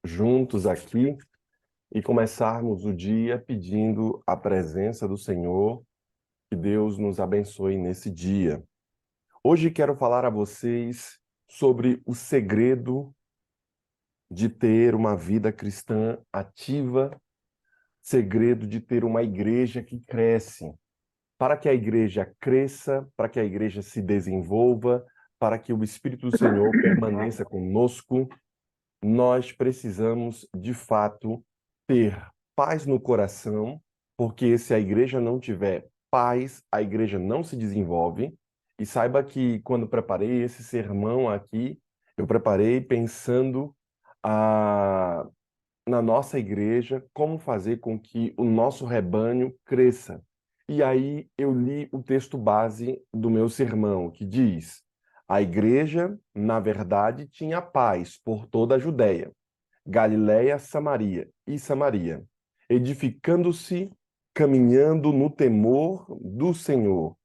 juntos aqui e começarmos o dia pedindo a presença do Senhor, que Deus nos abençoe nesse dia. Hoje quero falar a vocês sobre o segredo de ter uma vida cristã ativa, segredo de ter uma igreja que cresce. Para que a igreja cresça, para que a igreja se desenvolva, para que o Espírito do Senhor permaneça conosco, nós precisamos, de fato, ter paz no coração, porque se a igreja não tiver paz, a igreja não se desenvolve. E saiba que quando preparei esse sermão aqui, eu preparei pensando na nossa igreja, como fazer com que o nosso rebanho cresça. E aí eu li o texto base do meu sermão, que diz: a igreja, na verdade, tinha paz por toda a Judéia, Galiléia, Samaria, edificando-se, caminhando no temor do Senhor,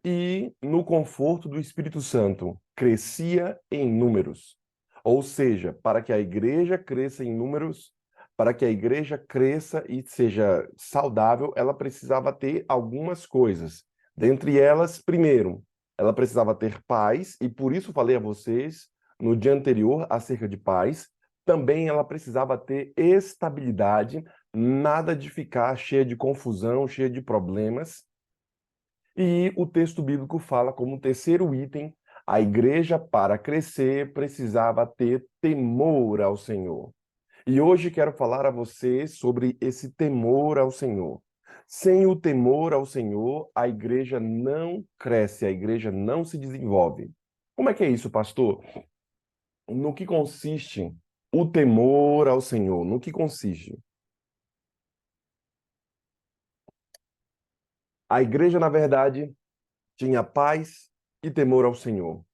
e no conforto do Espírito Santo, crescia em números. Ou seja, para que a igreja cresça em números, para que a igreja cresça e seja saudável, ela precisava ter algumas coisas. Dentre elas, primeiro, ela precisava ter paz, e por isso falei a vocês no dia anterior acerca de paz. Também ela precisava ter estabilidade, nada de ficar cheia de confusão, cheia de problemas. E o texto bíblico fala como terceiro item, a igreja, para crescer, precisava ter temor ao Senhor. E hoje quero falar a você sobre esse temor ao Senhor. Sem o temor ao Senhor, a igreja não cresce, a igreja não se desenvolve. Como é que é isso, pastor? No que consiste o temor ao Senhor? No que consiste? A igreja, na verdade, tinha paz e temor ao Senhor.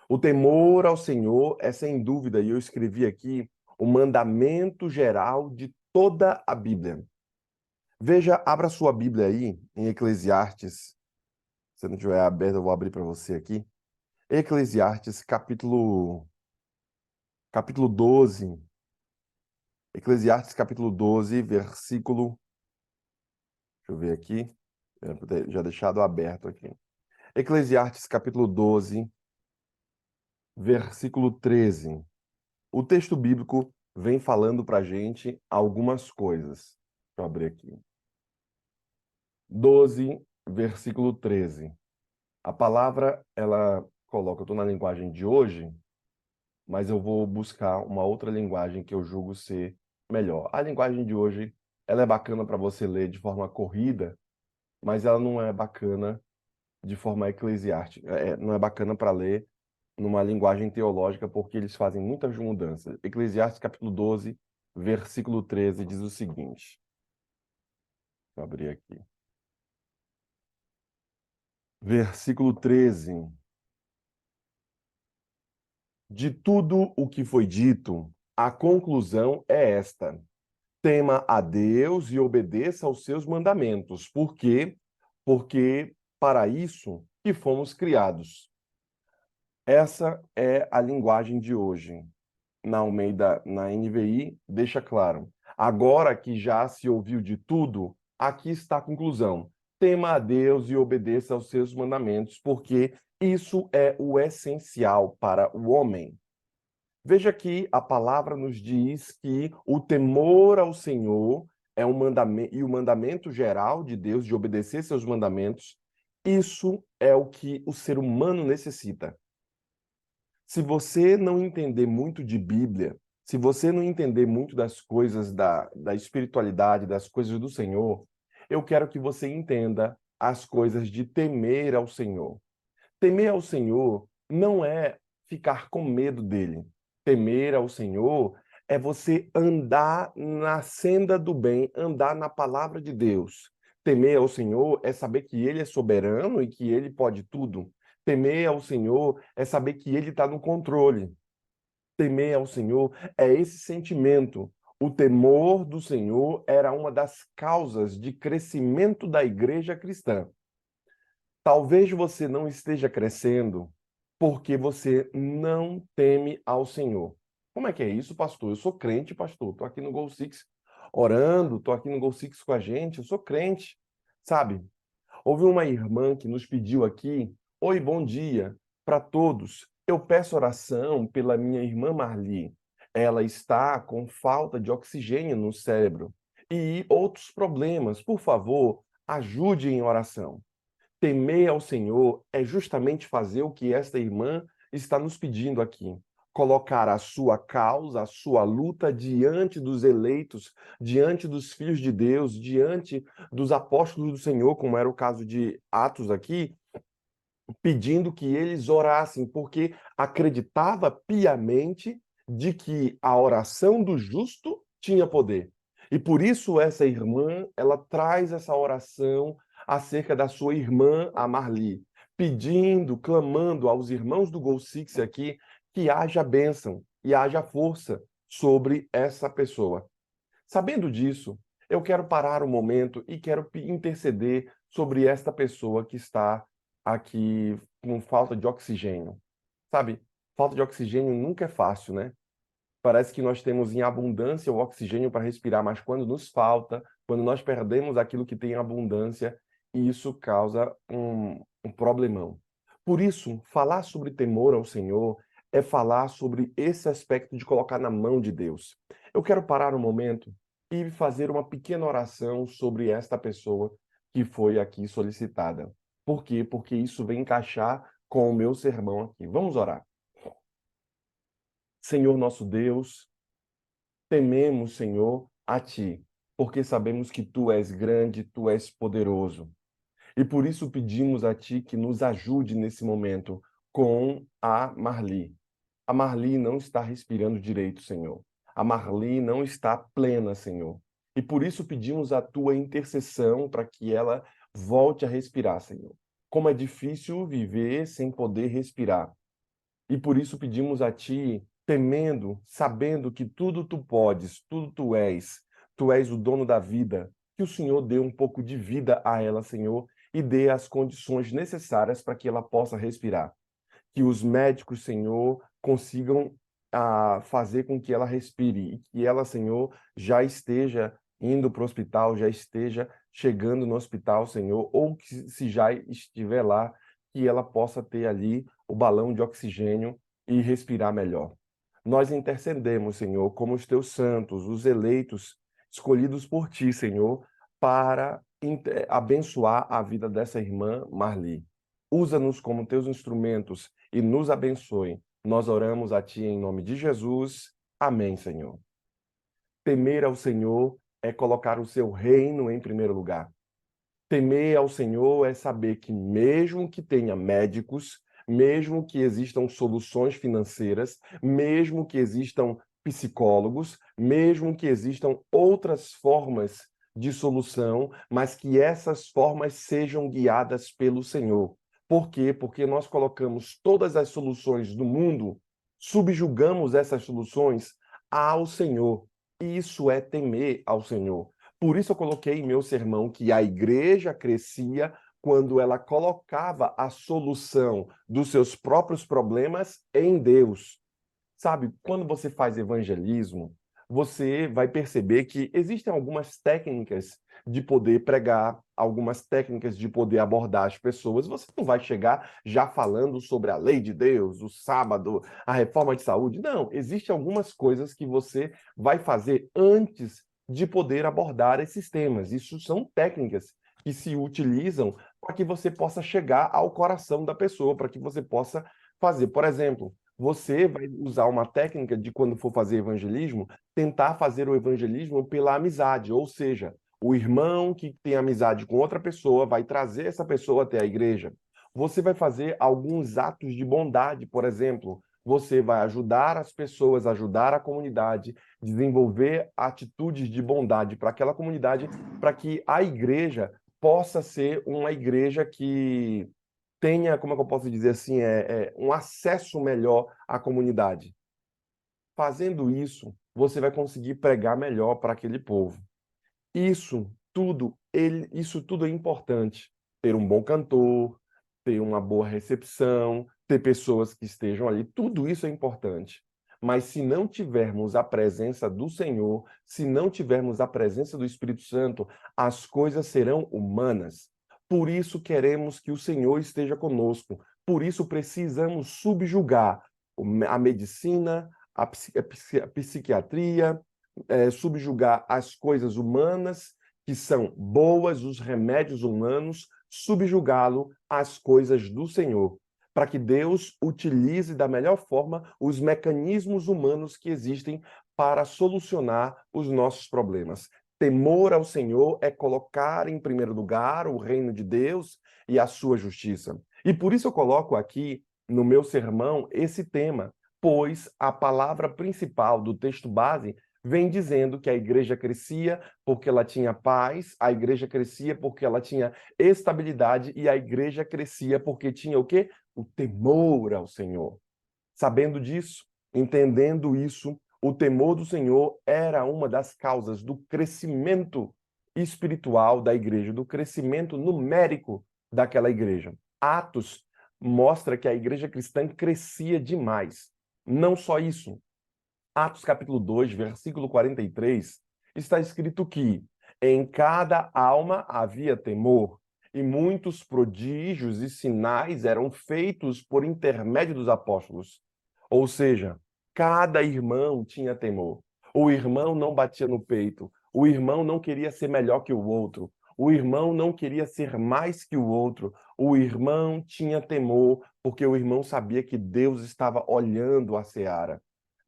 O temor ao Senhor é, sem dúvida, e eu escrevi aqui, o mandamento geral de toda a Bíblia. Veja, abra sua Bíblia aí, em Eclesiastes. Se não tiver aberto, eu vou abrir para você aqui. Eclesiastes, capítulo 12. Eclesiastes, capítulo 12, versículo... Deixa eu ver aqui. Já deixado aberto aqui. Eclesiastes, capítulo 12, versículo 13. O texto bíblico vem falando para a gente algumas coisas. Deixa eu abrir aqui. 12, versículo 13. A palavra, ela coloca, eu estou na linguagem de hoje, mas eu vou buscar uma outra linguagem que eu julgo ser melhor. A linguagem de hoje, ela é bacana para você ler de forma corrida, mas ela não é bacana de forma eclesiástica. Não é bacana para ler numa linguagem teológica, porque eles fazem muitas mudanças. Eclesiastes capítulo 12, versículo 13, diz o seguinte. Vou abrir aqui. Versículo 13. De tudo o que foi dito, a conclusão é esta: tema a Deus e obedeça aos seus mandamentos. Por quê? Porque para isso que fomos criados. Essa é a linguagem de hoje. Na Almeida, na NVI, deixa claro. Agora que já se ouviu de tudo, aqui está a conclusão. Tema a Deus e obedeça aos seus mandamentos, porque isso é o essencial para o homem. Veja que a palavra nos diz que o temor ao Senhor é um mandamento, e o mandamento geral de Deus de obedecer seus mandamentos, isso é o que o ser humano necessita. Se você não entender muito de Bíblia, se você não entender muito das coisas da espiritualidade, das coisas do Senhor, eu quero que você entenda as coisas de temer ao Senhor. Temer ao Senhor não é ficar com medo dele. Temer ao Senhor é você andar na senda do bem, andar na palavra de Deus. Temer ao Senhor é saber que ele é soberano e que ele pode tudo. Temer ao Senhor é saber que ele está no controle. Temer ao Senhor é esse sentimento. O temor do Senhor era uma das causas de crescimento da igreja cristã. Talvez você não esteja crescendo porque você não teme ao Senhor. Como é que é isso, pastor? Eu sou crente, pastor. Estou aqui no Gol Six orando, estou aqui no Gol Six com a gente, eu sou crente, sabe? Houve uma irmã que nos pediu aqui: oi, bom dia para todos. Eu peço oração pela minha irmã Marli. Ela está com falta de oxigênio no cérebro e outros problemas. Por favor, ajude em oração. Temer ao Senhor é justamente fazer o que esta irmã está nos pedindo aqui. Colocar a sua causa, a sua luta diante dos eleitos, diante dos filhos de Deus, diante dos apóstolos do Senhor, como era o caso de Atos aqui, pedindo que eles orassem, porque acreditava piamente de que a oração do justo tinha poder. E por isso essa irmã, ela traz essa oração acerca da sua irmã, a Marli, pedindo, clamando aos irmãos do Gol Six aqui que haja bênção e haja força sobre essa pessoa. Sabendo disso, eu quero parar um momento e quero interceder sobre esta pessoa que está aqui com falta de oxigênio. Sabe, falta de oxigênio nunca é fácil, né? Parece que nós temos em abundância o oxigênio para respirar, mas quando nos falta, quando nós perdemos aquilo que tem em abundância, isso causa um problemão. Por isso, falar sobre temor ao Senhor é falar sobre esse aspecto de colocar na mão de Deus. Eu quero parar um momento e fazer uma pequena oração sobre esta pessoa que foi aqui solicitada. Por quê? Porque isso vem encaixar com o meu sermão aqui. Vamos orar. Senhor nosso Deus, tememos, Senhor, a Ti, porque sabemos que Tu és grande, Tu és poderoso. E por isso pedimos a Ti que nos ajude nesse momento com a Marli. A Marli não está respirando direito, Senhor. A Marli não está plena, Senhor. E por isso pedimos a Tua intercessão para que ela volte a respirar, Senhor. Como é difícil viver sem poder respirar. E por isso pedimos a Ti, temendo, sabendo que tudo Tu podes, tudo Tu és o dono da vida, que o Senhor dê um pouco de vida a ela, Senhor, e dê as condições necessárias para que ela possa respirar. Que os médicos, Senhor, consigam fazer com que ela respire e que ela, Senhor, já esteja indo para o hospital, já esteja chegando no hospital, Senhor, ou que se já estiver lá, que ela possa ter ali o balão de oxigênio e respirar melhor. Nós intercedemos, Senhor, como os teus santos, os eleitos, escolhidos por ti, Senhor, para abençoar a vida dessa irmã Marli. Usa-nos como teus instrumentos e nos abençoe. Nós oramos a ti em nome de Jesus. Amém, Senhor. Temer ao Senhor é colocar o seu reino em primeiro lugar. Temer ao Senhor é saber que, mesmo que tenha médicos, mesmo que existam soluções financeiras, mesmo que existam psicólogos, mesmo que existam outras formas de solução, mas que essas formas sejam guiadas pelo Senhor. Por quê? Porque nós colocamos todas as soluções do mundo, subjugamos essas soluções ao Senhor. Isso é temer ao Senhor. Por isso eu coloquei em meu sermão que a igreja crescia quando ela colocava a solução dos seus próprios problemas em Deus. Sabe, quando você faz evangelismo, você vai perceber que existem algumas técnicas de poder pregar, algumas técnicas de poder abordar as pessoas. Você não vai chegar já falando sobre a lei de Deus, o sábado, a reforma de saúde. Não, existem algumas coisas que você vai fazer antes de poder abordar esses temas. Isso são técnicas que se utilizam para que você possa chegar ao coração da pessoa, para que você possa fazer. Por exemplo, você vai usar uma técnica de, quando for fazer evangelismo, tentar fazer o evangelismo pela amizade, ou seja, o irmão que tem amizade com outra pessoa vai trazer essa pessoa até a igreja. Você vai fazer alguns atos de bondade, por exemplo, você vai ajudar as pessoas, ajudar a comunidade, desenvolver atitudes de bondade para aquela comunidade, para que a igreja possa ser uma igreja que tenha, como é que eu posso dizer assim, um acesso melhor à comunidade. Fazendo isso, você vai conseguir pregar melhor para aquele povo. Isso tudo é importante. Ter um bom cantor, ter uma boa recepção, ter pessoas que estejam ali, tudo isso é importante. Mas se não tivermos a presença do Senhor, se não tivermos a presença do Espírito Santo, as coisas serão humanas. Por isso queremos que o Senhor esteja conosco. Por isso precisamos subjugar a medicina, a psiquiatria, subjugar as coisas humanas, que são boas, os remédios humanos, subjugá-lo às coisas do Senhor, para que Deus utilize da melhor forma os mecanismos humanos que existem para solucionar os nossos problemas. Temor ao Senhor é colocar em primeiro lugar o reino de Deus e a sua justiça. E por isso eu coloco aqui no meu sermão esse tema, pois a palavra principal do texto base vem dizendo que a igreja crescia porque ela tinha paz, a igreja crescia porque ela tinha estabilidade e a igreja crescia porque tinha o quê? O temor ao Senhor. Sabendo disso, entendendo isso, o temor do Senhor era uma das causas do crescimento espiritual da igreja, do crescimento numérico daquela igreja. Atos mostra que a igreja cristã crescia demais. Não só isso. Atos capítulo 2, versículo 43, está escrito que em cada alma havia temor, e muitos prodígios e sinais eram feitos por intermédio dos apóstolos. Ou seja, cada irmão tinha temor. O irmão não batia no peito, o irmão não queria ser melhor que o outro, o irmão não queria ser mais que o outro, o irmão tinha temor, porque o irmão sabia que Deus estava olhando a seara.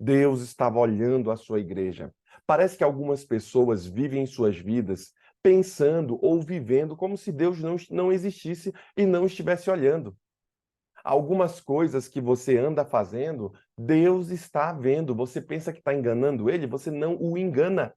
Deus estava olhando a sua igreja. Parece que algumas pessoas vivem suas vidas pensando ou vivendo como se Deus não existisse e não estivesse olhando. Algumas coisas que você anda fazendo, Deus está vendo. Você pensa que está enganando ele, você não o engana.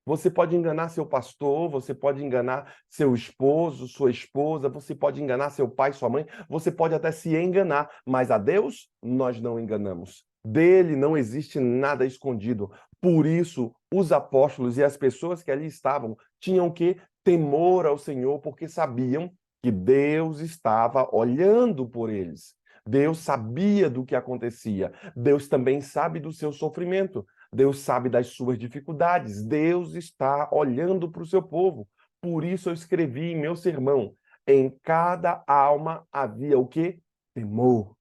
Você pode enganar seu pastor, você pode enganar seu esposo, sua esposa, você pode enganar seu pai, sua mãe, você pode até se enganar, mas a Deus nós não enganamos. Dele não existe nada escondido. Por isso, os apóstolos e as pessoas que ali estavam tinham que temor ao Senhor, porque sabiam que Deus estava olhando por eles. Deus sabia do que acontecia. Deus também sabe do seu sofrimento. Deus sabe das suas dificuldades. Deus está olhando para o seu povo. Por isso eu escrevi em meu sermão: em cada alma havia o quê? Temor.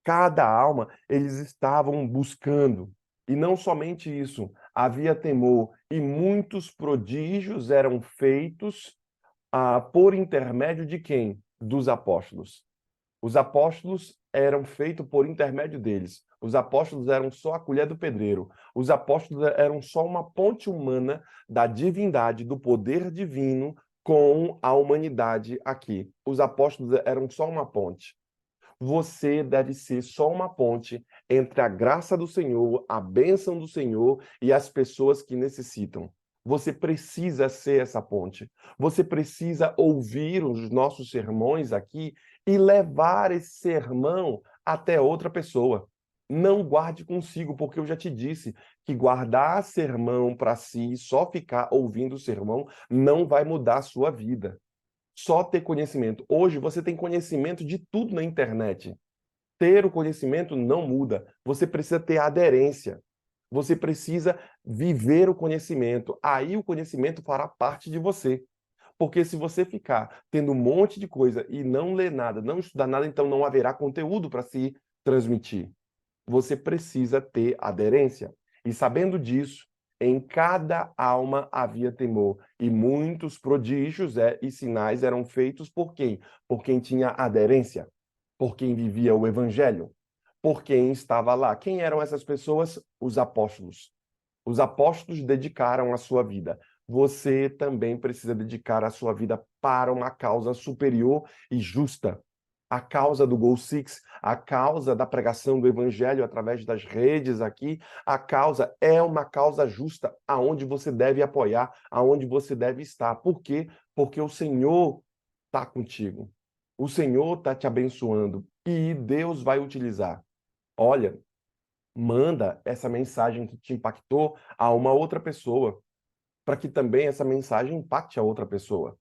Cada alma eles estavam buscando. E não somente isso, havia temor e muitos prodígios eram feitos por intermédio de quem? Dos apóstolos. Os apóstolos eram feitos por intermédio deles. Os apóstolos eram só a colher do pedreiro. Os apóstolos eram só uma ponte humana da divindade, do poder divino com a humanidade aqui. Os apóstolos eram só uma ponte. Você deve ser só uma ponte entre a graça do Senhor, a bênção do Senhor e as pessoas que necessitam. Você precisa ser essa ponte. Você precisa ouvir os nossos sermões aqui e levar esse sermão até outra pessoa. Não guarde consigo, porque eu já te disse que guardar sermão para si, só ficar ouvindo o sermão, não vai mudar a sua vida. Só ter conhecimento. Hoje você tem conhecimento de tudo na internet. Ter o conhecimento não muda. Você precisa ter aderência. Você precisa viver o conhecimento. Aí o conhecimento fará parte de você. Porque se você ficar tendo um monte de coisa e não ler nada, não estudar nada, então não haverá conteúdo para se transmitir. Você precisa ter aderência. E sabendo disso, em cada alma havia temor, e muitos prodígios e sinais eram feitos por quem? Por quem tinha aderência, por quem vivia o evangelho, por quem estava lá. Quem eram essas pessoas? Os apóstolos. Os apóstolos dedicaram a sua vida. Você também precisa dedicar a sua vida para uma causa superior e justa. A causa do Goal Six, a causa da pregação do evangelho através das redes aqui, a causa é uma causa justa, aonde você deve apoiar, aonde você deve estar. Por quê? Porque o Senhor está contigo. O Senhor está te abençoando e Deus vai utilizar. Olha, manda essa mensagem que te impactou a uma outra pessoa, para que também essa mensagem impacte a outra pessoa.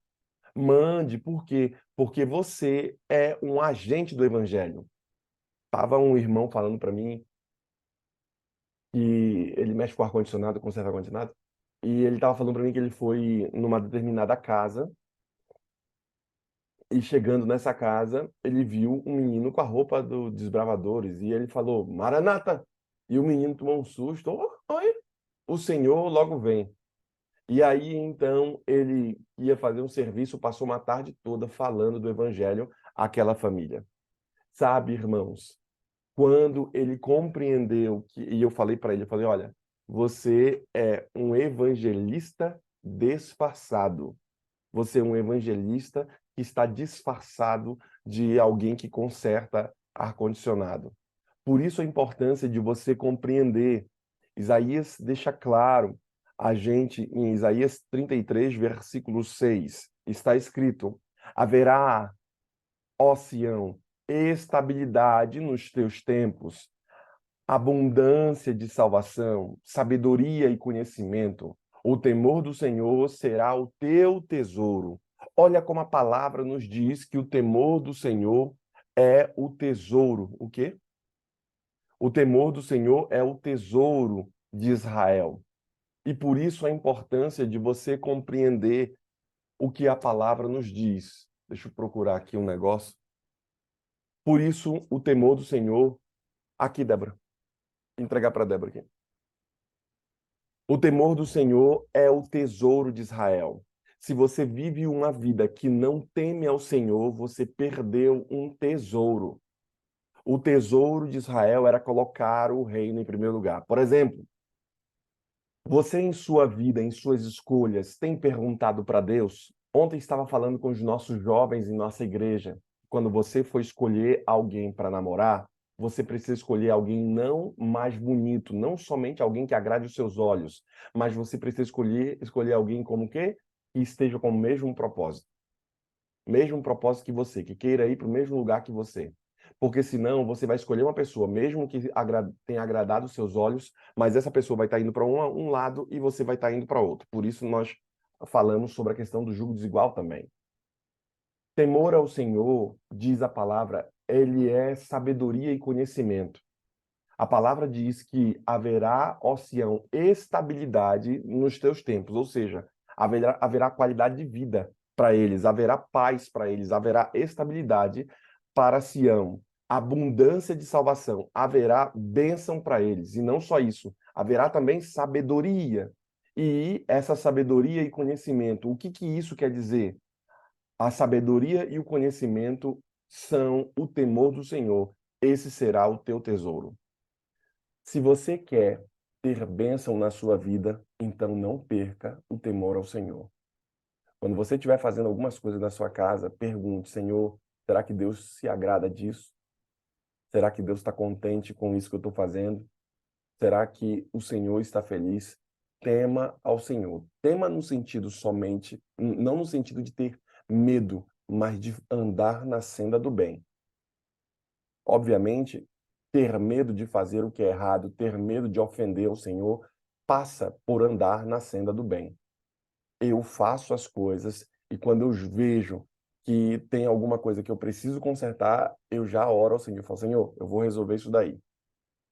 Mande, por quê? Porque você é um agente do evangelho. Tava um irmão falando para mim que ele mexe com ar-condicionado, conserva ar-condicionado, e ele estava falando para mim que ele foi numa determinada casa, e chegando nessa casa, ele viu um menino com a roupa dos desbravadores, e ele falou, Maranata! E o menino tomou um susto, oi, o Senhor logo vem. E aí, então, ele ia fazer um serviço, passou uma tarde toda falando do evangelho àquela família. Sabe, irmãos, quando ele compreendeu que, e eu falei para ele, eu falei, olha, você é um evangelista disfarçado. Você é um evangelista que está disfarçado de alguém que conserta ar-condicionado. Por isso a importância de você compreender. Isaías deixa claro a gente em Isaías 33, versículo 6, está escrito: haverá, ó Sião, estabilidade nos teus tempos, abundância de salvação, sabedoria e conhecimento. O temor do Senhor será o teu tesouro. Olha como a palavra nos diz que o temor do Senhor é o tesouro. O quê? O temor do Senhor é o tesouro de Israel. E por isso a importância de você compreender o que a palavra nos diz. Deixa eu procurar aqui um negócio. Por isso, o temor do Senhor. Aqui, Débora. Entregar para Débora aqui. O temor do Senhor é o tesouro de Israel. Se você vive uma vida que não teme ao Senhor, você perdeu um tesouro. O tesouro de Israel era colocar o reino em primeiro lugar. Por exemplo, você em sua vida, em suas escolhas, tem perguntado para Deus? Ontem estava falando com os nossos jovens em nossa igreja. Quando você for escolher alguém para namorar, você precisa escolher alguém não mais bonito, não somente alguém que agrade os seus olhos, mas você precisa escolher alguém como quê? Que esteja com o mesmo propósito que você, que queira ir para o mesmo lugar que você. Porque senão você vai escolher uma pessoa, mesmo que tenha agradado os seus olhos, mas essa pessoa vai estar indo para um lado e você vai estar indo para outro. Por isso nós falamos sobre a questão do jugo desigual também. Temor ao Senhor, diz a palavra, ele é sabedoria e conhecimento. A palavra diz que haverá, ó Sião, estabilidade nos teus tempos, ou seja, haverá qualidade de vida para eles, haverá paz para eles, haverá estabilidade para Sião, abundância de salvação, haverá bênção para eles. E não só isso, haverá também sabedoria. E essa sabedoria e conhecimento, o que isso quer dizer? A sabedoria e o conhecimento são o temor do Senhor. Esse será o teu tesouro. Se você quer ter bênção na sua vida, então não perca o temor ao Senhor. Quando você estiver fazendo algumas coisas na sua casa, pergunte, Senhor, será que Deus se agrada disso? Será que Deus está contente com isso que eu estou fazendo? Será que o Senhor está feliz? Tema ao Senhor. Tema no sentido somente, não no sentido de ter medo, mas de andar na senda do bem. Obviamente, ter medo de fazer o que é errado, ter medo de ofender o Senhor, passa por andar na senda do bem. Eu faço as coisas e quando eu vejo que tem alguma coisa que eu preciso consertar, eu já oro ao Senhor e falo, Senhor, eu vou resolver isso daí.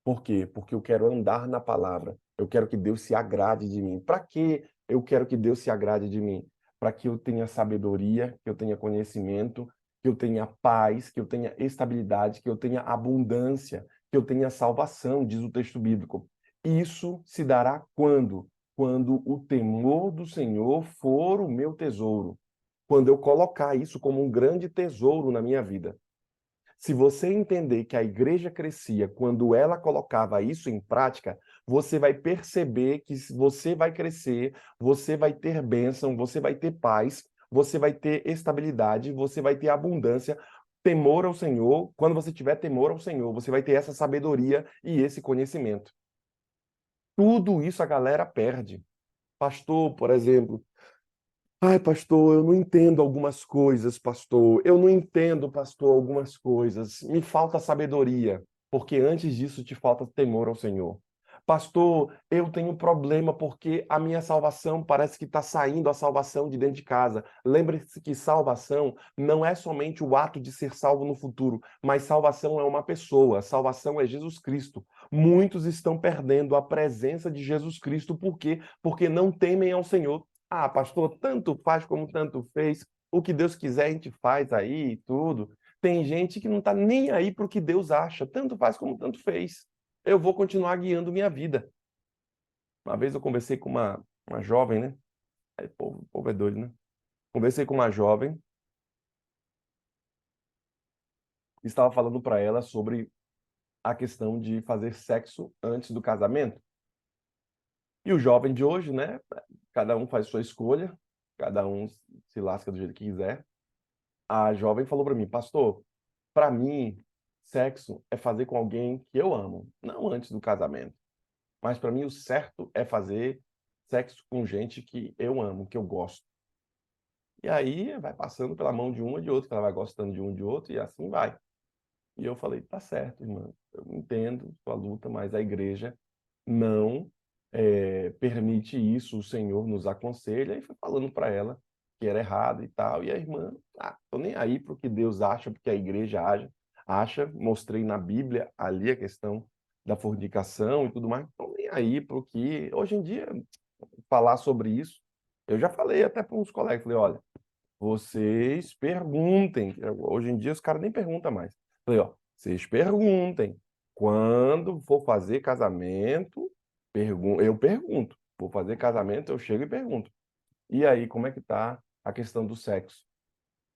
Por quê? Porque eu quero andar na palavra. Eu quero que Deus se agrade de mim. Para que eu quero que Deus se agrade de mim? Para que eu tenha sabedoria, que eu tenha conhecimento, que eu tenha paz, que eu tenha estabilidade, que eu tenha abundância, que eu tenha salvação, diz o texto bíblico. Isso se dará quando? Quando o temor do Senhor for o meu tesouro. Quando eu colocar isso como um grande tesouro na minha vida. Se você entender que a igreja crescia quando ela colocava isso em prática, você vai perceber que você vai crescer, você vai ter bênção, você vai ter paz, você vai ter estabilidade, você vai ter abundância, temor ao Senhor. Quando você tiver temor ao Senhor, você vai ter essa sabedoria e esse conhecimento. Tudo isso a galera perde. Pastor, por exemplo, ai, pastor, eu não entendo algumas coisas, pastor. Eu não entendo, pastor, algumas coisas. Me falta sabedoria, porque antes disso te falta temor ao Senhor. Pastor, eu tenho problema porque a minha salvação parece que está saindo a salvação de dentro de casa. Lembre-se que salvação não é somente o ato de ser salvo no futuro, mas salvação é uma pessoa, salvação é Jesus Cristo. Muitos estão perdendo a presença de Jesus Cristo. Por quê? Porque não temem ao Senhor. Ah, pastor, tanto faz como tanto fez. O que Deus quiser a gente faz aí e tudo. Tem gente que não está nem aí para o que Deus acha. Tanto faz como tanto fez. Eu vou continuar guiando minha vida. Uma vez eu conversei com uma jovem, né? Aí, o povo é doido, né? Conversei com uma jovem, estava falando para ela sobre a questão de fazer sexo antes do casamento. E o jovem de hoje, né? Cada um faz sua escolha, cada um se lasca do jeito que quiser. A jovem falou para mim, pastor, para mim, sexo é fazer com alguém que eu amo, não antes do casamento. Mas para mim o certo é fazer sexo com gente que eu amo, que eu gosto. E aí vai passando pela mão de um ou de outro, que ela vai gostando de um ou de outro, e assim vai. E eu falei, tá certo, irmã, eu entendo sua luta, mas a igreja não permite isso, o Senhor nos aconselha, e foi falando para ela que era errado e tal, e a irmã, tô nem aí para o que Deus acha, porque a igreja acha, mostrei na Bíblia ali a questão da fornicação e tudo mais, não nem aí para o que, hoje em dia, falar sobre isso, eu já falei até para uns colegas, falei, olha, vocês perguntem. Hoje em dia os caras nem perguntam mais. Falei, ó, vocês perguntem. Quando for fazer casamento, eu pergunto. Vou fazer casamento, eu chego e pergunto. E aí, como é que tá a questão do sexo?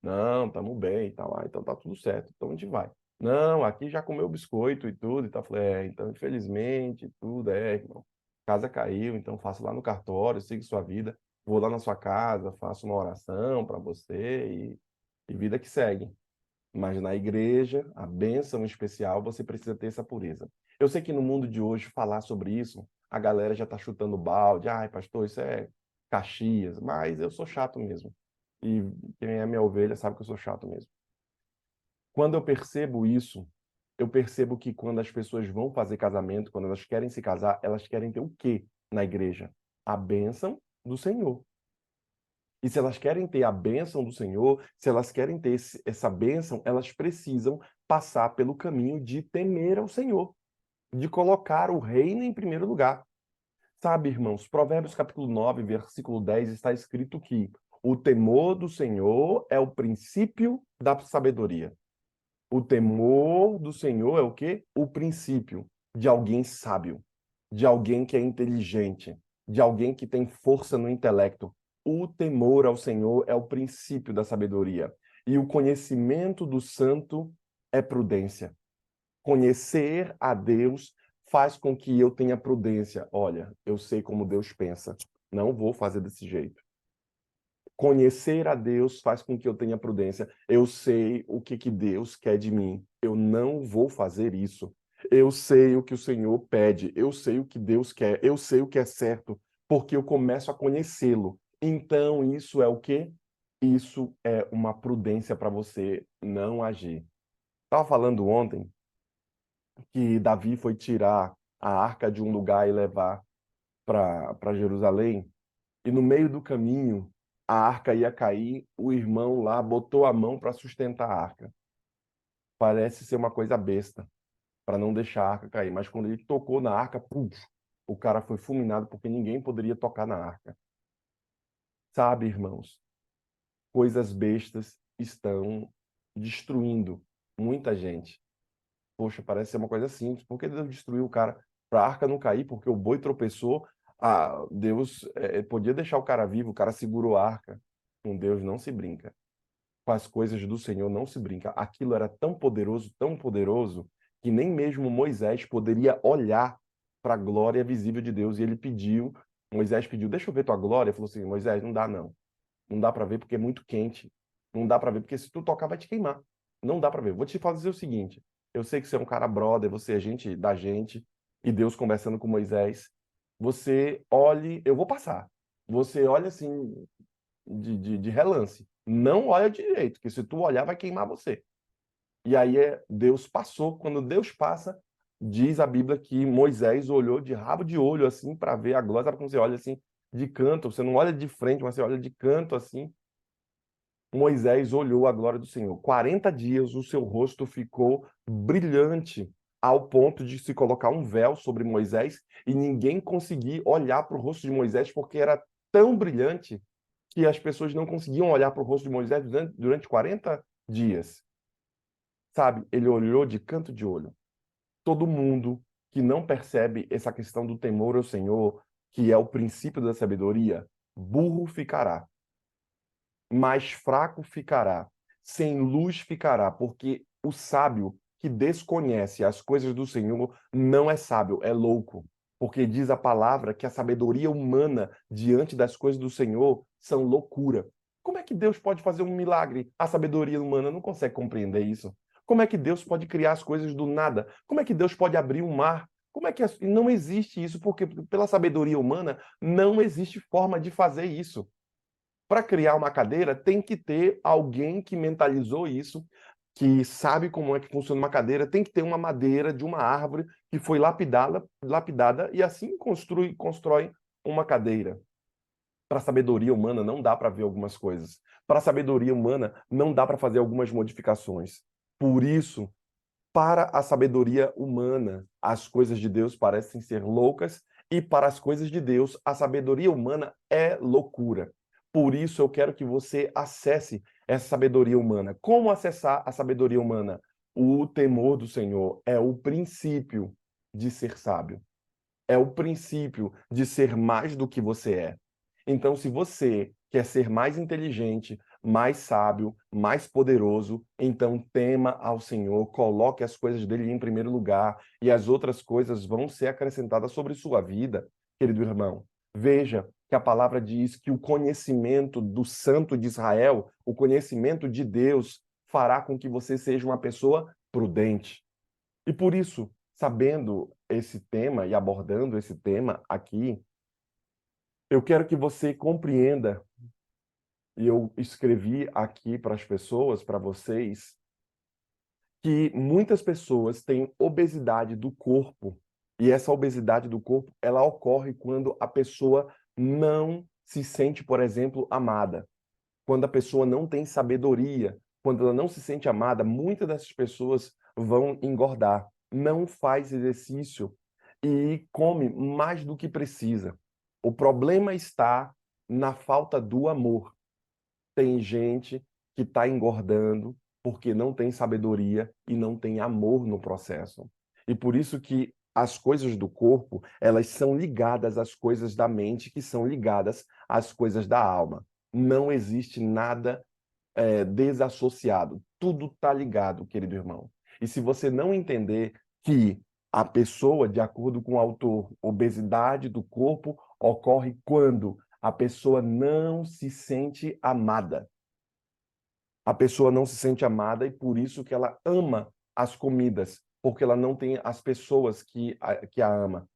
Não, estamos bem, tá lá, então tá tudo certo. Então a gente vai. Não, aqui já comeu biscoito e tudo, e tá. Falei, então infelizmente, tudo irmão. Casa caiu, então faça lá no cartório, siga sua vida. Vou lá na sua casa, faço uma oração para você e vida que segue. Mas na igreja, a bênção especial, você precisa ter essa pureza. Eu sei que no mundo de hoje, falar sobre isso, a galera já está chutando balde. Ai, pastor, isso é Caxias. Mas eu sou chato mesmo. E quem é minha ovelha sabe que eu sou chato mesmo. Quando eu percebo isso, eu percebo que quando as pessoas vão fazer casamento, quando elas querem se casar, elas querem ter o quê na igreja? A bênção do Senhor. E se elas querem ter a bênção do Senhor, se elas querem ter essa bênção, elas precisam passar pelo caminho de temer ao Senhor, de colocar o reino em primeiro lugar. Sabe, irmãos, Provérbios capítulo 9, versículo 10 está escrito que o temor do Senhor é o princípio da sabedoria. O temor do Senhor é o quê? O princípio de alguém sábio, de alguém que é inteligente, de alguém que tem força no intelecto. O temor ao Senhor é o princípio da sabedoria. E o conhecimento do santo é prudência. Conhecer a Deus faz com que eu tenha prudência. Olha, eu sei como Deus pensa. Não vou fazer desse jeito. Conhecer a Deus faz com que eu tenha prudência. Eu sei o que Deus quer de mim. Eu não vou fazer isso. Eu sei o que o Senhor pede. Eu sei o que Deus quer. Eu sei o que é certo, porque eu começo a conhecê-lo. Então, isso é o quê? Isso é uma prudência para você não agir. Estava falando ontem que Davi foi tirar a arca de um lugar e levar para Jerusalém. E no meio do caminho, a arca ia cair, o irmão lá botou a mão para sustentar a arca. Parece ser uma coisa besta, para não deixar a arca cair. Mas quando ele tocou na arca, puf, o cara foi fulminado porque ninguém poderia tocar na arca. Sabe, irmãos, coisas bestas estão destruindo muita gente. Poxa, parece ser uma coisa simples. Por que Deus destruiu o cara? Para a arca não cair, porque o boi tropeçou. Ah, Deus podia deixar o cara vivo, o cara segurou a arca. Com Deus não se brinca. Com as coisas do Senhor não se brinca. Aquilo era tão poderoso, que nem mesmo Moisés poderia olhar para a glória visível de Deus. E ele pediu, Moisés pediu, deixa eu ver tua glória. Ele falou assim, Moisés, não dá não. Não dá para ver porque é muito quente. Não dá para ver porque se tu tocar vai te queimar. Não dá para ver. Vou te fazer o seguinte, eu sei que você é um cara brother, você é gente da gente, e Deus conversando com Moisés. Você olhe, eu vou passar. Você olha assim, de relance. Não olha direito, que se tu olhar vai queimar você. E aí Deus passou. Quando Deus passa, diz a Bíblia que Moisés olhou de rabo de olho assim para ver a glória. Sabe quando você olha assim de canto? Você não olha de frente, mas você olha de canto assim. Moisés olhou a glória do Senhor. 40 dias o seu rosto ficou brilhante. ao ponto de se colocar um véu sobre Moisés e ninguém conseguir olhar para o rosto de Moisés porque era tão brilhante que as pessoas não conseguiam olhar para o rosto de Moisés durante 40 dias. Sabe? Ele olhou de canto de olho. Todo mundo que não percebe essa questão do temor ao Senhor, que é o princípio da sabedoria, burro ficará, mais fraco ficará, sem luz ficará, porque o sábio que desconhece as coisas do Senhor não é sábio, é louco. Porque diz a palavra que a sabedoria humana diante das coisas do Senhor são loucura. Como é que Deus pode fazer um milagre? A sabedoria humana não consegue compreender isso. Como é que Deus pode criar as coisas do nada? Como é que Deus pode abrir um mar? Como é que não existe isso? Porque pela sabedoria humana não existe forma de fazer isso. Para criar uma cadeira, tem que ter alguém que mentalizou isso, que sabe como é que funciona uma cadeira, tem que ter uma madeira de uma árvore que foi lapidada e assim constrói uma cadeira. Para a sabedoria humana não dá para ver algumas coisas. Para a sabedoria humana não dá para fazer algumas modificações. Por isso, para a sabedoria humana, as coisas de Deus parecem ser loucas e para as coisas de Deus, a sabedoria humana é loucura. Por isso eu quero que você acesse essa sabedoria humana. Como acessar a sabedoria humana? O temor do Senhor é o princípio de ser sábio. É o princípio de ser mais do que você é. Então, se você quer ser mais inteligente, mais sábio, mais poderoso, então tema ao Senhor, coloque as coisas dele em primeiro lugar e as outras coisas vão ser acrescentadas sobre sua vida, querido irmão. Veja que a palavra diz que o conhecimento do Santo de Israel, o conhecimento de Deus, fará com que você seja uma pessoa prudente. E por isso, sabendo esse tema e abordando esse tema aqui, eu quero que você compreenda, e eu escrevi aqui para as pessoas, para vocês, que muitas pessoas têm obesidade do corpo, e essa obesidade do corpo, ela ocorre quando a pessoa não se sente, por exemplo, amada. Quando a pessoa não tem sabedoria, quando ela não se sente amada, muitas dessas pessoas vão engordar, não faz exercício e come mais do que precisa. O problema está na falta do amor. Tem gente que está engordando porque não tem sabedoria e não tem amor no processo. E por isso que as coisas do corpo, elas são ligadas às coisas da mente, que são ligadas às coisas da alma. Não existe nada desassociado. Tudo está ligado, querido irmão. E se você não entender que a pessoa, de acordo com o autor, obesidade do corpo ocorre quando a pessoa não se sente amada. A pessoa não se sente amada e por isso que ela ama as comidas, porque ela não tem as pessoas que a ama.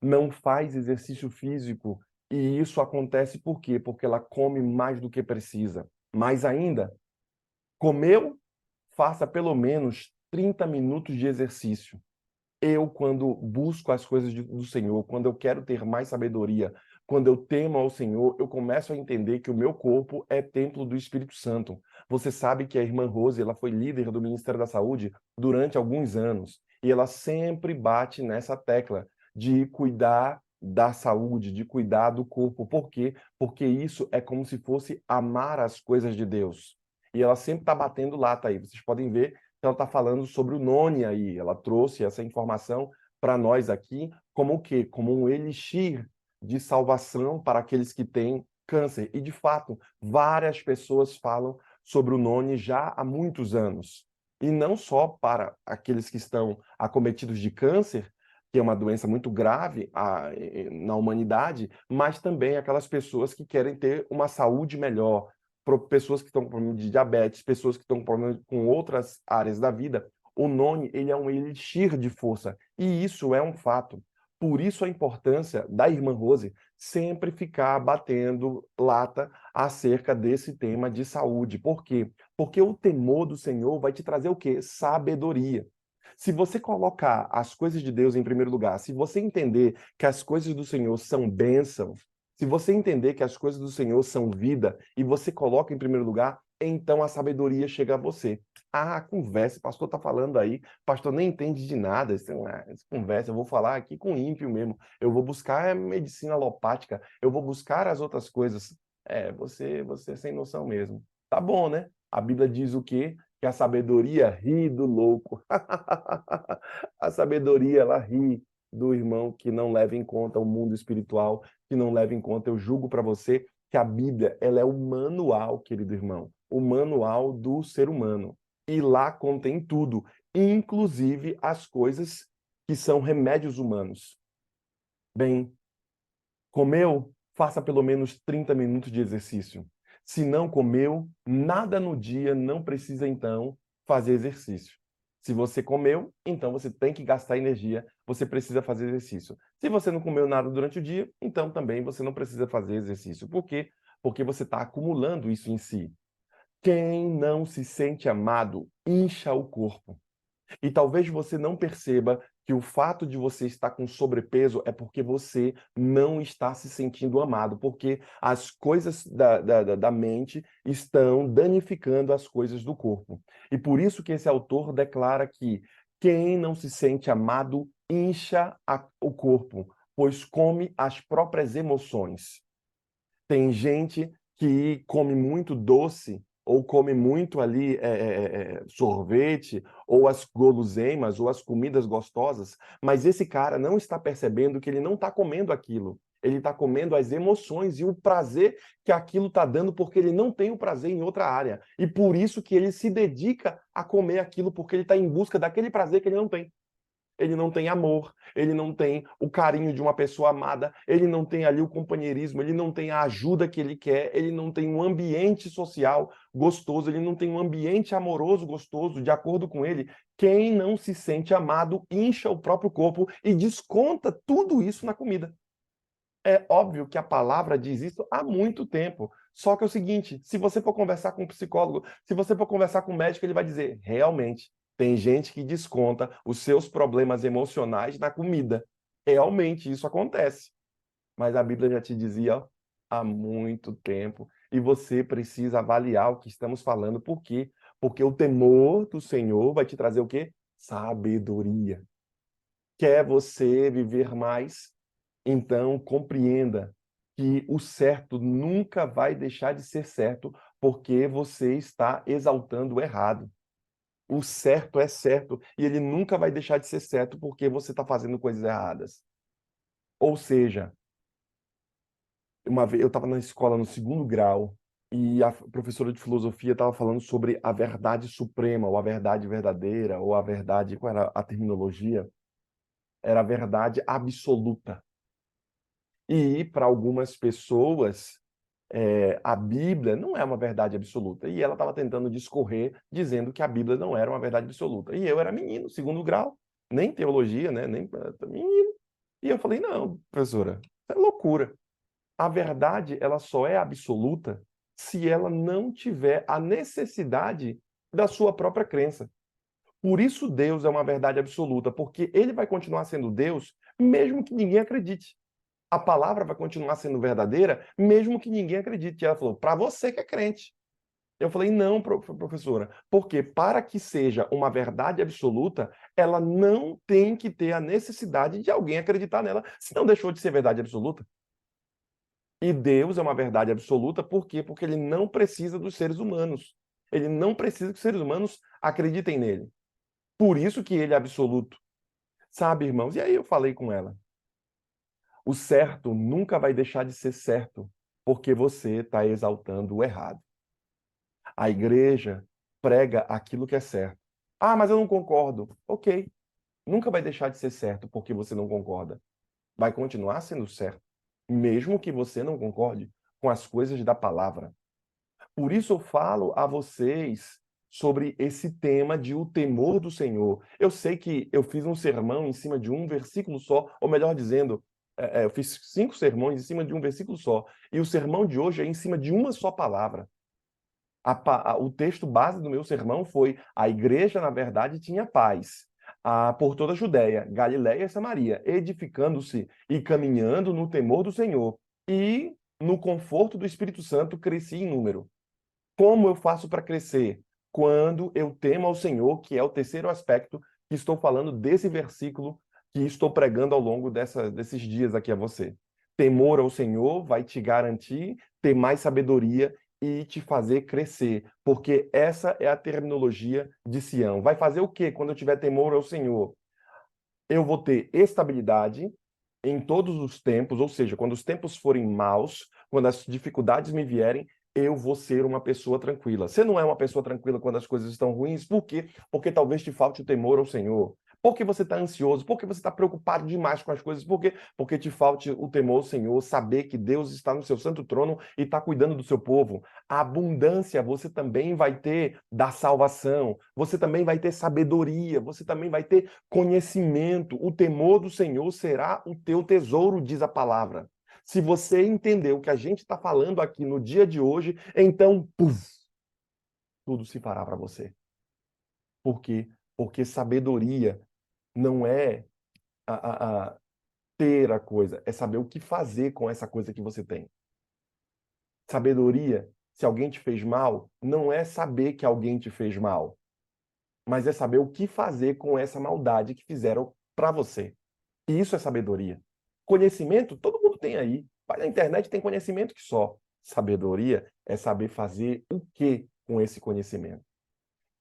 Não faz exercício físico e isso acontece por quê? Porque ela come mais do que precisa. Mais ainda, comeu, faça pelo menos 30 minutos de exercício. Eu, quando busco as coisas do Senhor, quando eu quero ter mais sabedoria, quando eu temo ao Senhor, eu começo a entender que o meu corpo é templo do Espírito Santo. Você sabe que a irmã Rose, ela foi líder do Ministério da Saúde durante alguns anos, e ela sempre bate nessa tecla de cuidar da saúde, de cuidar do corpo. Por quê? Porque isso é como se fosse amar as coisas de Deus. E ela sempre está batendo lata aí. Vocês podem ver ela está falando sobre o Noni aí. Ela trouxe essa informação para nós aqui como o quê? Como um elixir de salvação para aqueles que têm câncer. E, de fato, várias pessoas falam sobre o Noni já há muitos anos. E não só para aqueles que estão acometidos de câncer, que é uma doença muito grave na humanidade, mas também aquelas pessoas que querem ter uma saúde melhor, pessoas que estão com problema de diabetes, pessoas que estão com problema com outras áreas da vida, o Noni, ele é um elixir de força. E isso é um fato. Por isso a importância da irmã Rose sempre ficar batendo lata acerca desse tema de saúde. Por quê? Porque o temor do Senhor vai te trazer o quê? Sabedoria. Se você colocar as coisas de Deus em primeiro lugar, se você entender que as coisas do Senhor são bênçãos, se você entender que as coisas do Senhor são vida e você coloca em primeiro lugar, então a sabedoria chega a você. Ah, conversa, o pastor está falando aí, o pastor nem entende de nada, essa conversa, eu vou falar aqui com ímpio mesmo, eu vou buscar a medicina alopática, eu vou buscar as outras coisas. Você é sem noção mesmo. Tá bom, né? A Bíblia diz o quê? Que a sabedoria ri do louco. A sabedoria, ela ri do irmão que não leva em conta o mundo espiritual, que não leva em conta, eu julgo para você, que a Bíblia, ela é o manual, querido irmão, o manual do ser humano. E lá contém tudo, inclusive as coisas que são remédios humanos. Bem, comeu? Faça pelo menos 30 minutos de exercício. Se não comeu, nada no dia, não precisa então fazer exercício. Se você comeu, então você tem que gastar energia, você precisa fazer exercício. Se você não comeu nada durante o dia, então também você não precisa fazer exercício. Por quê? Porque você está acumulando isso em si. Quem não se sente amado, incha o corpo. E talvez você não perceba que o fato de você estar com sobrepeso é porque você não está se sentindo amado, porque as coisas da mente estão danificando as coisas do corpo. E por isso que esse autor declara que quem não se sente amado incha o corpo, pois come as próprias emoções. Tem gente que come muito doce ou come muito ali sorvete ou as guloseimas ou as comidas gostosas, mas esse cara não está percebendo que ele não está comendo aquilo. Ele está comendo as emoções e o prazer que aquilo está dando, porque ele não tem o prazer em outra área. E por isso que ele se dedica a comer aquilo, porque ele está em busca daquele prazer que ele não tem. Ele não tem amor, ele não tem o carinho de uma pessoa amada, ele não tem ali o companheirismo, ele não tem a ajuda que ele quer, ele não tem um ambiente social gostoso, ele não tem um ambiente amoroso gostoso, de acordo com ele. Quem não se sente amado incha o próprio corpo e desconta tudo isso na comida. É óbvio que a palavra diz isso há muito tempo. Só que é o seguinte, se você for conversar com um psicólogo, se você for conversar com um médico, ele vai dizer, realmente, tem gente que desconta os seus problemas emocionais na comida. Realmente isso acontece. Mas a Bíblia já te dizia, ó, há muito tempo. E você precisa avaliar o que estamos falando. Por quê? Porque o temor do Senhor vai te trazer o quê? Sabedoria. Quer você viver mais? Então, compreenda que o certo nunca vai deixar de ser certo, porque você está exaltando o errado. O certo é certo e ele nunca vai deixar de ser certo porque você está fazendo coisas erradas. Ou seja, uma vez eu estava na escola no segundo grau e a professora de filosofia estava falando sobre a verdade suprema, ou a verdade verdadeira, ou a verdade, qual era a terminologia? Era a verdade absoluta. E para algumas pessoas, a Bíblia não é uma verdade absoluta. E ela estava tentando discorrer, dizendo que a Bíblia não era uma verdade absoluta. E eu era menino, segundo grau, nem teologia, né? Nem menino. E eu falei, não, professora, isso é loucura. A verdade, ela só é absoluta se ela não tiver a necessidade da sua própria crença. Por isso Deus é uma verdade absoluta, porque ele vai continuar sendo Deus, mesmo que ninguém acredite. A palavra vai continuar sendo verdadeira, mesmo que ninguém acredite. E ela falou, para você que é crente. Eu falei, não, professora, porque para que seja uma verdade absoluta, ela não tem que ter a necessidade de alguém acreditar nela, senão deixou de ser verdade absoluta. E Deus é uma verdade absoluta, por quê? Porque ele não precisa dos seres humanos. Ele não precisa que os seres humanos acreditem nele. Por isso que ele é absoluto. Sabe, irmãos? E aí eu falei com ela. O certo nunca vai deixar de ser certo, porque você está exaltando o errado. A igreja prega aquilo que é certo. Ah, mas eu não concordo. Ok. Nunca vai deixar de ser certo porque você não concorda. Vai continuar sendo certo, mesmo que você não concorde com as coisas da palavra. Por isso eu falo a vocês sobre esse tema de o temor do Senhor. Eu sei que eu fiz um sermão em cima de um versículo só, ou melhor dizendo, eu fiz 5 sermões em cima de um versículo só. E o sermão de hoje é em cima de uma só palavra. O texto base do meu sermão foi: a igreja, na verdade, tinha paz por toda a Judéia, Galiléia e Samaria, edificando-se e caminhando no temor do Senhor. E no conforto do Espírito Santo crescia em número. Como eu faço para crescer? Quando eu temo ao Senhor, que é o terceiro aspecto que estou falando desse versículo que estou pregando ao longo desses dias aqui a você. Temor ao Senhor vai te garantir ter mais sabedoria e te fazer crescer, porque essa é a terminologia de Sião. Vai fazer o quê quando eu tiver temor ao Senhor? Eu vou ter estabilidade em todos os tempos, ou seja, quando os tempos forem maus, quando as dificuldades me vierem, eu vou ser uma pessoa tranquila. Você não é uma pessoa tranquila quando as coisas estão ruins, por quê? Porque talvez te falte o temor ao Senhor. Porque você está ansioso, porque você está preocupado demais com as coisas, por quê? Porque te falte o temor ao Senhor, saber que Deus está no seu santo trono e está cuidando do seu povo. A abundância você também vai ter da salvação, você também vai ter sabedoria, você também vai ter conhecimento. O temor do Senhor será o teu tesouro, diz a palavra. Se você entender o que a gente está falando aqui no dia de hoje, então, puf, tudo se fará para você. Por quê? Porque sabedoria não é a ter a coisa, é saber o que fazer com essa coisa que você tem. Sabedoria, se alguém te fez mal, não é saber que alguém te fez mal, mas é saber o que fazer com essa maldade que fizeram para você. E isso é sabedoria. Conhecimento, todo mundo tem aí. Vai na internet, tem conhecimento que só. Sabedoria é saber fazer o que com esse conhecimento.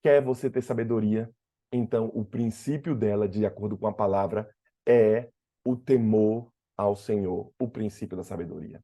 Quer você ter sabedoria? Então, o princípio dela, de acordo com a palavra, é o temor ao Senhor, o princípio da sabedoria.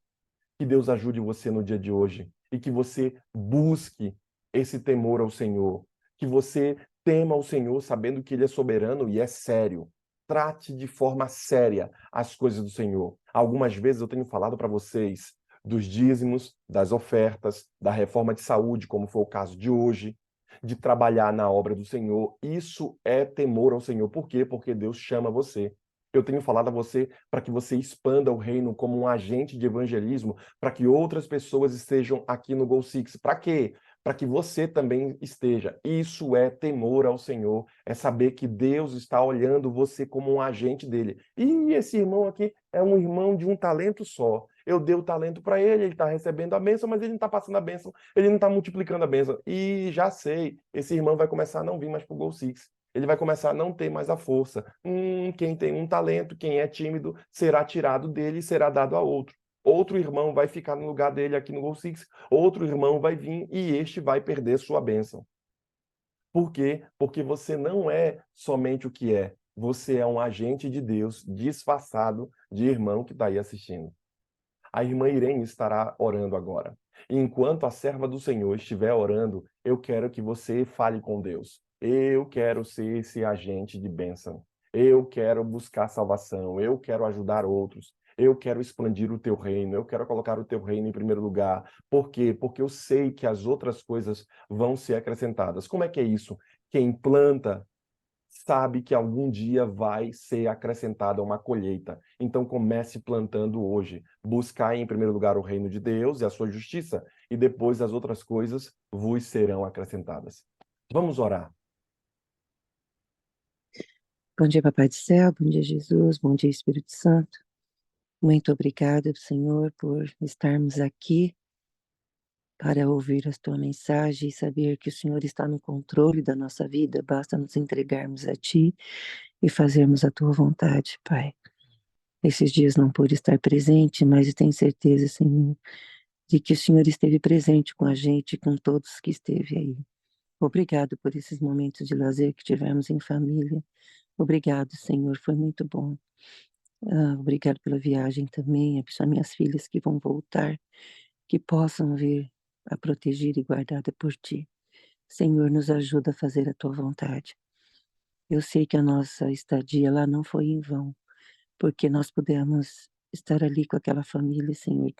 Que Deus ajude você no dia de hoje e que você busque esse temor ao Senhor, que você tema o Senhor sabendo que Ele é soberano e é sério. Trate de forma séria as coisas do Senhor. Algumas vezes eu tenho falado para vocês dos dízimos, das ofertas, da reforma de saúde, como foi o caso de hoje, de trabalhar na obra do Senhor. Isso é temor ao Senhor. Por quê? Porque Deus chama você. Eu tenho falado a você para que você expanda o reino como um agente de evangelismo, para que outras pessoas estejam aqui no Go Six. Para quê? Para que você também esteja. Isso é temor ao Senhor, é saber que Deus está olhando você como um agente dele. E esse irmão aqui é um irmão de um talento só. Eu dei o talento para ele, ele está recebendo a bênção, mas ele não está passando a bênção, ele não está multiplicando a bênção. E já sei, esse irmão vai começar a não vir mais para o Go Six. Ele vai começar a não ter mais a força. Quem tem um talento, quem é tímido, será tirado dele e será dado a outro. Outro irmão vai ficar no lugar dele aqui no Gol Six, outro irmão vai vir e este vai perder sua bênção. Por quê? Porque você não é somente o que é, você é um agente de Deus disfarçado de irmão que está aí assistindo. A irmã Irene estará orando agora. E enquanto a serva do Senhor estiver orando, eu quero que você fale com Deus. Eu quero ser esse agente de bênção. Eu quero buscar salvação. Eu quero ajudar outros. Eu quero expandir o teu reino. Eu quero colocar o teu reino em primeiro lugar. Por quê? Porque eu sei que as outras coisas vão ser acrescentadas. Como é que é isso? Quem planta sabe que algum dia vai ser acrescentada uma colheita. Então comece plantando hoje. Buscar em primeiro lugar o reino de Deus e a sua justiça, e depois as outras coisas vos serão acrescentadas. Vamos orar. Bom dia, Papai do Céu, bom dia, Jesus, bom dia, Espírito Santo. Muito obrigada, Senhor, por estarmos aqui para ouvir a Tua mensagem e saber que o Senhor está no controle da nossa vida. Basta nos entregarmos a Ti e fazermos a Tua vontade, Pai. Esses dias não pude estar presente, mas eu tenho certeza, Senhor, de que o Senhor esteve presente com a gente e com todos que esteve aí. Obrigado por esses momentos de lazer que tivemos em família. Obrigado, Senhor, foi muito bom. Obrigado pela viagem também, as minhas filhas que vão voltar, que possam vir a protegida e guardada por Ti. Senhor, nos ajuda a fazer a Tua vontade. Eu sei que a nossa estadia lá não foi em vão, porque nós pudemos estar ali com aquela família, Senhor,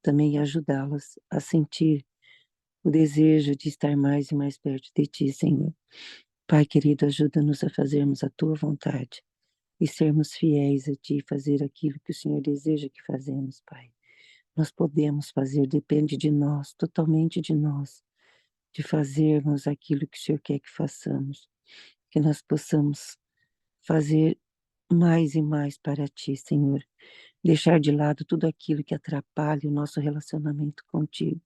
também ajudá-las a sentir o desejo de estar mais e mais perto de Ti, Senhor. Pai querido, ajuda-nos a fazermos a Tua vontade e sermos fiéis a Ti, fazer aquilo que o Senhor deseja que fazemos, Pai. Nós podemos fazer, depende de nós, totalmente de nós, de fazermos aquilo que o Senhor quer que façamos, que nós possamos fazer mais e mais para Ti, Senhor, deixar de lado tudo aquilo que atrapalha o nosso relacionamento contigo,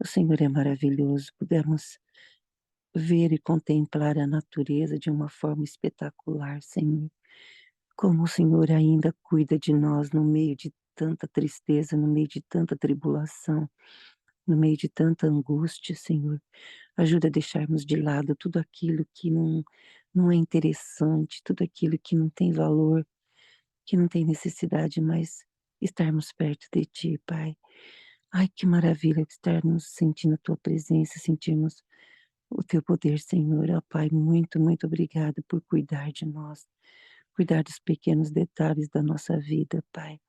O Senhor é maravilhoso. Pudemos ver e contemplar a natureza de uma forma espetacular, Senhor. Como o Senhor ainda cuida de nós no meio de tanta tristeza, no meio de tanta tribulação, no meio de tanta angústia, Senhor. Ajuda a deixarmos de lado tudo aquilo que não é interessante, tudo aquilo que não tem valor, que não tem necessidade, mas estarmos perto de Ti, Pai. Ai, que maravilha estarmos sentindo a Tua presença, sentirmos o Teu poder, Senhor. Ó Pai, muito, muito obrigada por cuidar de nós, cuidar dos pequenos detalhes da nossa vida, Pai.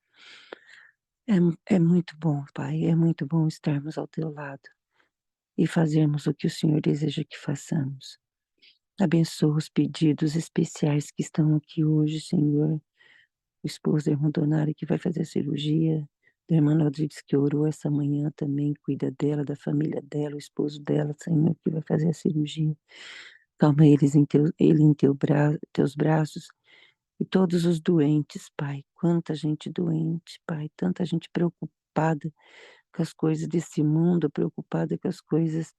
É muito bom, Pai, é muito bom estarmos ao Teu lado e fazermos o que o Senhor deseja que façamos. Abençoa os pedidos especiais que estão aqui hoje, Senhor. O esposo da irmã Donara que vai fazer a cirurgia, da irmã Rodrigues que orou essa manhã também, cuida dela, da família dela, o esposo dela, Senhor, que vai fazer a cirurgia. Toma ele em teus braços e todos os doentes, Pai. Quanta gente doente, Pai, tanta gente preocupada com as coisas desse mundo, preocupada com as coisas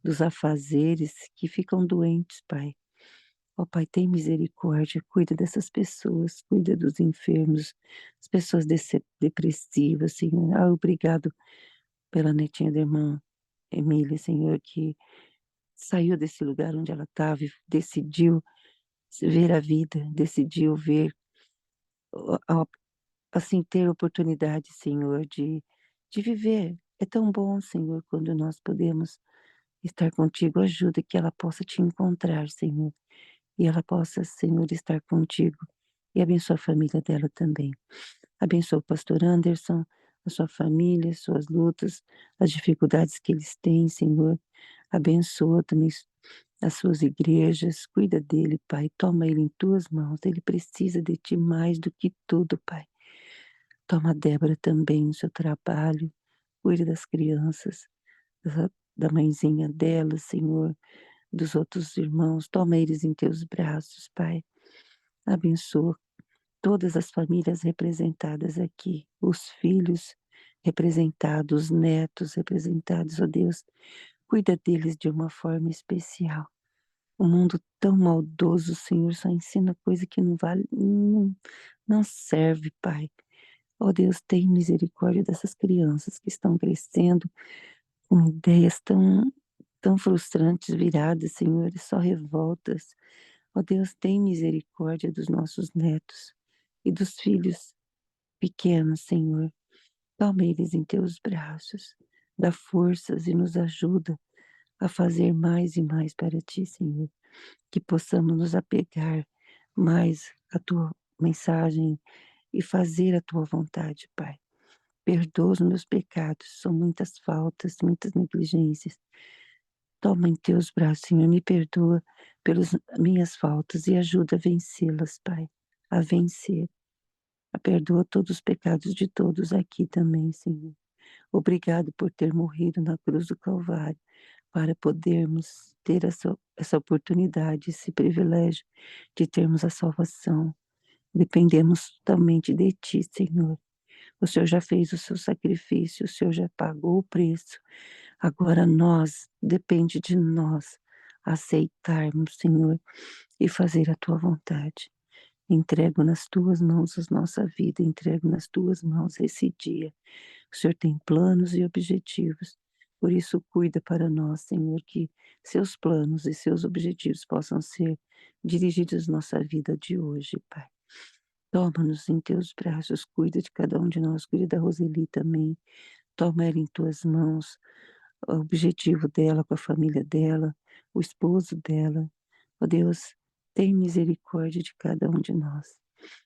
dos afazeres, que ficam doentes, Pai. Ó Pai, tem misericórdia, cuida dessas pessoas, cuida dos enfermos, as pessoas depressivas, Senhor. Ah, obrigado pela netinha da irmã Emília, Senhor, que saiu desse lugar onde ela estava e decidiu ver a vida, decidiu ver, assim, ter oportunidade, Senhor, de viver. É tão bom, Senhor, quando nós podemos estar contigo. Ajuda que ela possa te encontrar, Senhor, e ela possa, Senhor, estar contigo. E abençoa a família dela também. Abençoa o pastor Anderson, a sua família, suas lutas, as dificuldades que eles têm, Senhor. Abençoa também as suas igrejas. Cuida dele, Pai. Toma ele em tuas mãos. Ele precisa de ti mais do que tudo, Pai. Toma a Débora também no seu trabalho. Cuida das crianças, da mãezinha dela, Senhor, dos outros irmãos. Toma eles em teus braços, Pai. Abençoa todas as famílias representadas aqui, os filhos representados, os netos representados, ó Deus, cuida deles de uma forma especial. O mundo tão maldoso, Senhor, só ensina coisa que não vale, não serve, Pai. Ó Deus, tem misericórdia dessas crianças que estão crescendo com ideias tão frustrantes, viradas, Senhor, e só revoltas. Ó Deus, tem misericórdia dos nossos netos e dos filhos pequenos, Senhor. Toma eles em teus braços, dá forças e nos ajuda a fazer mais e mais para ti, Senhor. Que possamos nos apegar mais à tua mensagem e fazer a tua vontade, Pai. Perdoa os meus pecados, são muitas faltas, muitas negligências. Toma em teus braços, Senhor, me perdoa pelas minhas faltas e ajuda a vencê-las, Pai, a vencer. Perdoa todos os pecados de todos aqui também, Senhor. Obrigado por ter morrido na cruz do Calvário, para podermos ter essa oportunidade, esse privilégio de termos a salvação. Dependemos totalmente de Ti, Senhor. O Senhor já fez o seu sacrifício, o Senhor já pagou o preço. Agora depende de nós aceitarmos, Senhor, e fazer a Tua vontade. Entrego nas Tuas mãos a nossa vida, entrego nas Tuas mãos esse dia. O Senhor tem planos e objetivos. Por isso, cuida para nós, Senhor, que seus planos e seus objetivos possam ser dirigidos à nossa vida de hoje, Pai. Toma-nos em teus braços, cuida de cada um de nós, cuida da Roseli também. Toma ela em tuas mãos, o objetivo dela com a família dela, o esposo dela. Ó Deus, tem misericórdia de cada um de nós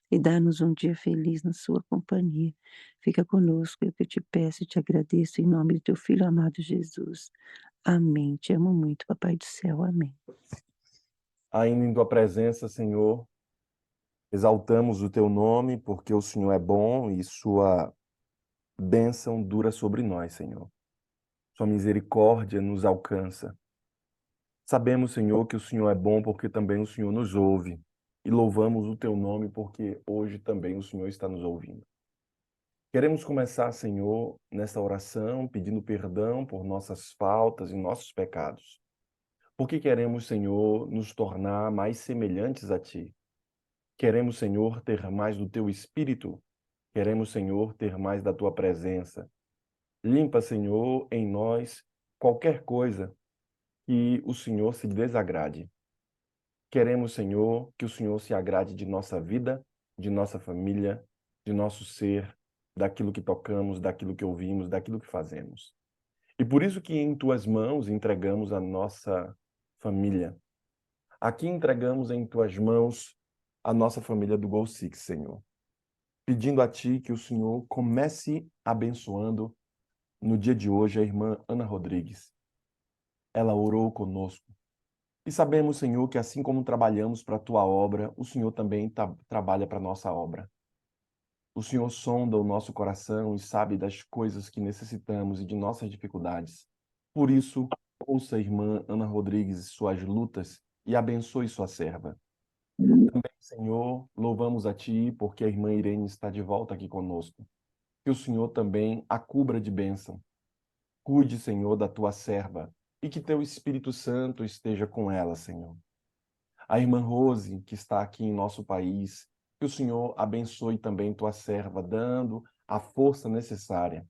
e dá-nos um dia feliz na sua companhia. Fica conosco, é o que eu te peço e te agradeço em nome do teu filho amado Jesus. Amém. Te amo muito, Papai do céu. Amém. Ainda em tua presença, Senhor, exaltamos o teu nome, porque o Senhor é bom e sua bênção dura sobre nós, Senhor. Sua misericórdia nos alcança. Sabemos, Senhor, que o Senhor é bom porque também o Senhor nos ouve. E louvamos o teu nome porque hoje também o Senhor está nos ouvindo. Queremos começar, Senhor, nesta oração, pedindo perdão por nossas faltas e nossos pecados. Porque queremos, Senhor, nos tornar mais semelhantes a Ti. Queremos, Senhor, ter mais do Teu Espírito. Queremos, Senhor, ter mais da Tua presença. Limpa, Senhor, em nós qualquer coisa que o Senhor se desagrade. Queremos, Senhor, que o Senhor se agrade de nossa vida, de nossa família, de nosso ser, daquilo que tocamos, daquilo que ouvimos, daquilo que fazemos. E por isso que em Tuas mãos entregamos a nossa família. Aqui entregamos em Tuas mãos a nossa família do Gol Six, Senhor. Pedindo a Ti que o Senhor comece abençoando no dia de hoje a irmã Ana Rodrigues. Ela orou conosco. E sabemos, Senhor, que assim como trabalhamos para a Tua obra, o Senhor também trabalha para a nossa obra. O Senhor sonda o nosso coração e sabe das coisas que necessitamos e de nossas dificuldades. Por isso, ouça a irmã Ana Rodrigues e suas lutas e abençoe sua serva. Também, Senhor, louvamos a Ti porque a irmã Irene está de volta aqui conosco. Que o Senhor também a cubra de bênção. Cuide, Senhor, da Tua serva e que Teu Espírito Santo esteja com ela, Senhor. A irmã Rose, que está aqui em nosso país, que o Senhor abençoe também Tua serva, dando a força necessária.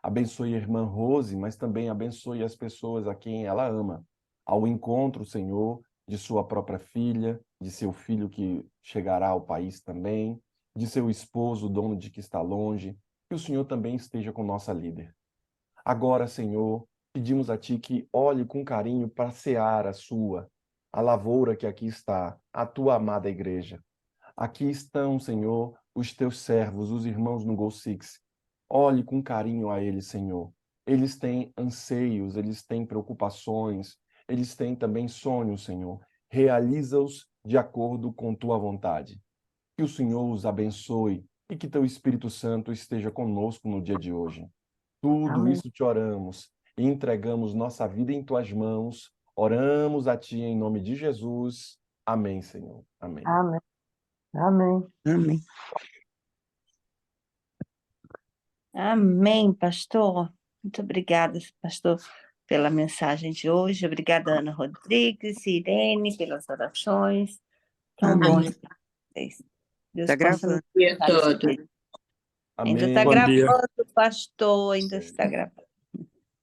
Abençoe a irmã Rose, mas também abençoe as pessoas a quem ela ama. Ao encontro, Senhor, de sua própria filha, de seu filho que chegará ao país também, de seu esposo, dono de que está longe, que o Senhor também esteja com nossa líder. Agora, Senhor, pedimos a Ti que olhe com carinho para a seara sua, a lavoura que aqui está, a Tua amada igreja. Aqui estão, Senhor, os Teus servos, os irmãos no Gol Six. Olhe com carinho a eles, Senhor. Eles têm anseios, eles têm preocupações, eles têm também sonhos, Senhor. Realiza-os de acordo com Tua vontade. Que o Senhor os abençoe e que Teu Espírito Santo esteja conosco no dia de hoje. Tudo Amém. isso te oramos e entregamos nossa vida em Tuas mãos. Oramos a Ti em nome de Jesus. Amém, Senhor. Amém. Amém. Amém. Amém. Amém, pastor. Muito obrigada, pastor, pela mensagem de hoje. Obrigada, Ana Rodrigues e Irene, pelas orações. Tão Amém. bom estar com vocês. Deus Tá possa gravando. nos abençoar. Ainda Amém. está Bom dia. gravando, pastor, ainda está gravando.